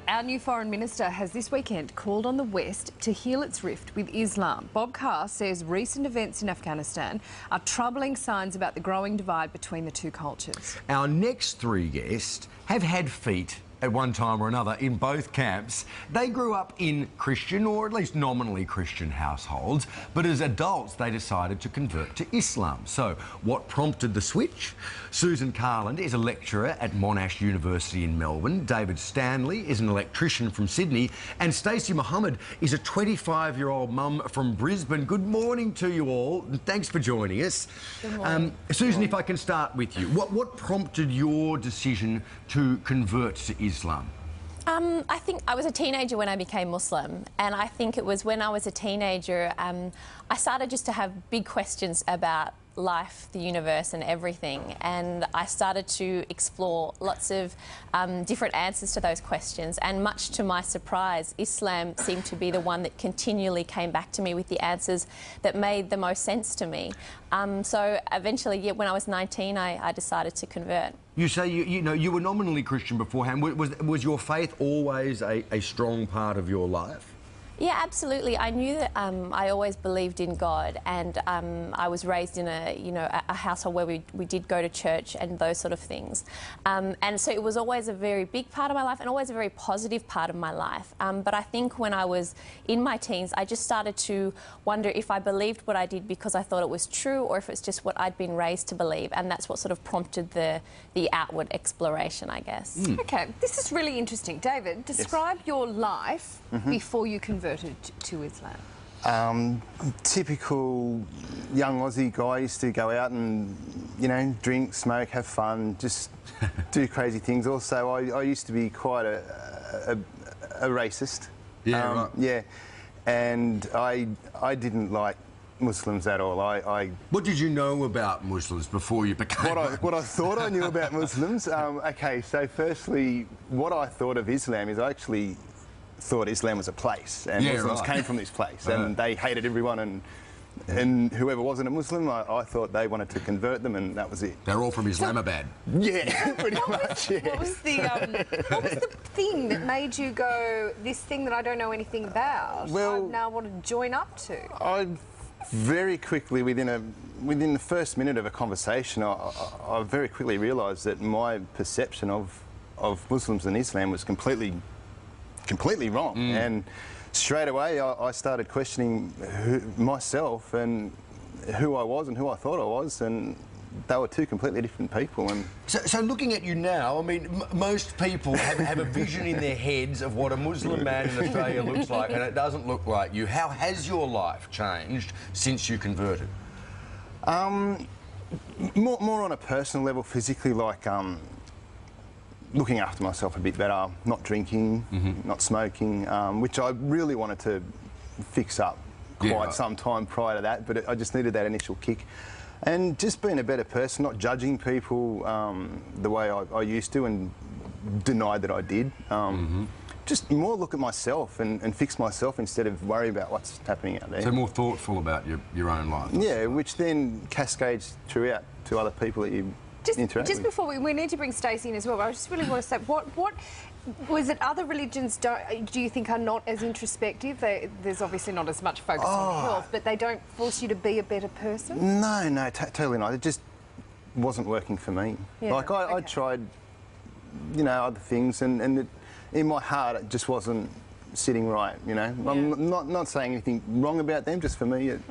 Our new Foreign Minister has this weekend called on the West to heal its rift with Islam. Bob Carr says recent events in Afghanistan are troubling signs about the growing divide between the two cultures. Our next three guests have had feet at one time or another in both camps. They grew up in Christian, or at least nominally Christian households, but as adults they decided to convert to Islam. So what prompted the switch? Susan Carland is a lecturer at Monash University in Melbourne. David Stanley is an electrician from Sydney, and Stacey Mohammed is a 25-year-old mum from Brisbane. Good morning to you all, and thanks for joining us. Good morning. Susan, if I can start with you, what prompted your decision to convert to Islam? I think I was a teenager when I became Muslim, and I think it was when I was a teenager I started just to have big questions about life, the universe and everything, and I started to explore lots of different answers to those questions, and much to my surprise Islam seemed to be the one that continually came back to me with the answers that made the most sense to me. So eventually, yeah, when I was 19 I decided to convert. You say you were nominally Christian beforehand. Was your faith always a strong part of your life? Yeah, absolutely. I knew that I always believed in God, and I was raised in a household where we did go to church and those sort of things. And so it was always a very big part of my life and always a very positive part of my life. But I think when I was in my teens, I just started to wonder if I believed what I did because I thought it was true, or if it's just what I'd been raised to believe. And that's what sort of prompted the outward exploration, I guess. Mm. OK, this is really interesting. David, describe your life before you converted to Islam. Typical young Aussie guy. Used to go out and, drink, smoke, have fun, just do crazy things. Also, I used to be quite a racist. Yeah, right. Yeah, and I didn't like Muslims at all. What did you know about Muslims before you became what I thought I knew about Muslims? OK, so firstly, what I thought of Islam is I actually thought Islam was a place, and Muslims came from this place, and they hated everyone, and whoever wasn't a Muslim, I thought they wanted to convert them, and that was it. They're all from Islamabad. Yeah, pretty much. Yeah. What was the thing that made you go, this thing that I don't know anything about, Well, I now want to join up to? I very quickly, within the first minute of a conversation, I very quickly realised that my perception of Muslims and Islam was completely wrong. And straight away I started questioning myself and who I was and who I thought I was, and they were two completely different people. And so looking at you now, I mean, most people have a vision in their heads of what a Muslim man in Australia looks like, and it doesn't look like you. How has your life changed since you converted? More on a personal level, physically, like looking after myself a bit better, not drinking, not smoking, which I really wanted to fix up quite some time prior to that, but I just needed that initial kick. And just being a better person, not judging people the way I used to and denied that I did. Just more look at myself and fix myself instead of worry about what's happening out there. So more thoughtful about your own life. Yeah, which then cascades throughout to other people that you interact Just with. before we need to bring Stacey in as well, but I just really want to say, what was it other religions do you think are not as introspective? There's obviously not as much focus on health, but they don't force you to be a better person? No, totally not. It just wasn't working for me. Yeah, like I tried, other things, and in my heart it just wasn't sitting right, I'm not saying anything wrong about them, just for me it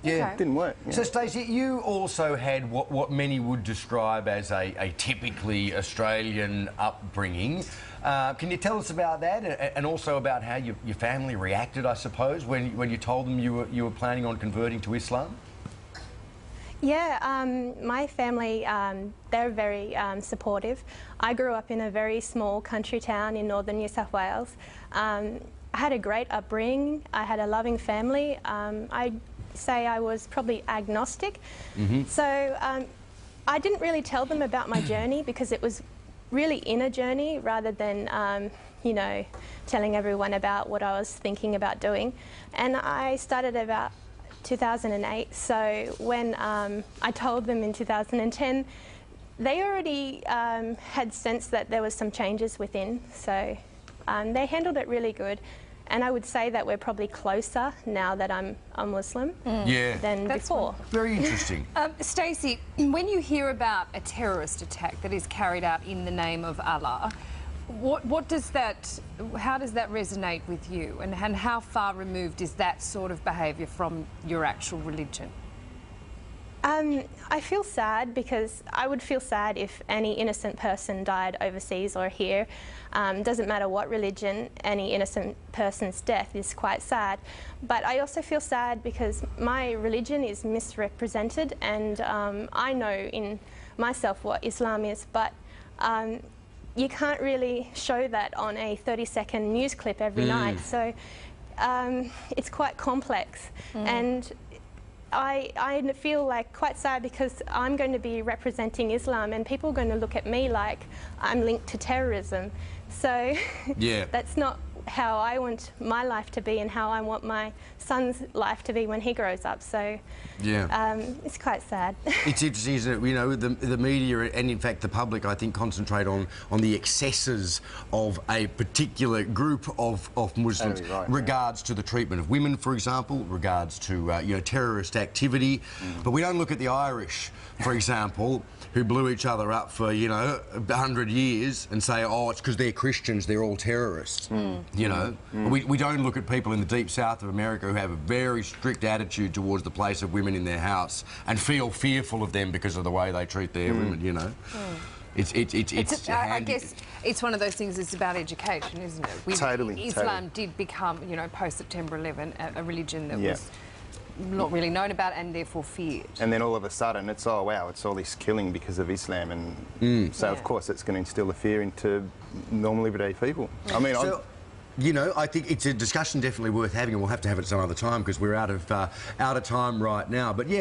didn't work. So Stacey, you also had what many would describe as a typically Australian upbringing. Can you tell us about that, and also about how your family reacted, I suppose, when you told them you were planning on converting to Islam? Yeah, my family, they're very supportive. I grew up in a very small country town in northern New South Wales. I had a great upbringing. I had a loving family. I'd say I was probably agnostic. So I didn't really tell them about my journey because it was really inner journey rather than, telling everyone about what I was thinking about doing. And I started about 2008, so when I told them in 2010, they already had sensed that there was some changes within, so they handled it really good. And I would say that we're probably closer now that I'm a Muslim than before. Very interesting. Stacey, when you hear about a terrorist attack that is carried out in the name of Allah, what does that, how does that resonate with you? And how far removed is that sort of behaviour from your actual religion? I feel sad because I would feel sad if any innocent person died overseas or here. Doesn't matter what religion, any innocent person's death is quite sad. But I also feel sad because my religion is misrepresented, and I know in myself what Islam is, but you can't really show that on a 30-second news clip every night. So it's quite complex. And I feel like quite sad because I'm going to be representing Islam and people are going to look at me like I'm linked to terrorism. So that's not how I want my life to be and how I want my son's life to be when he grows up. So it's quite sad. It's interesting, isn't it? You know, the media and in fact the public, I think, concentrate on the excesses of a particular group of Muslims, regards to the treatment of women, for example, regards to you know, terrorist activity. But we don't look at the Irish, for example, who blew each other up for, you know, 100 years and say, oh, it's because they're Christians, they're all terrorists. You know, we don't look at people in the deep south of America who have a very strict attitude towards the place of women in their house and feel fearful of them because of the way they treat their women, you know. I guess it's one of those things. It's about education, isn't it? Totally. Islam did become, you know, post September 11, a religion that was not really known about and therefore feared. And then all of a sudden it's, oh wow, it's all this killing because of Islam, and so of course it's going to instill the fear into normal everyday people. I mean, you know, I think it's a discussion definitely worth having, and we'll have to have it some other time because we're out of time right now. But yeah.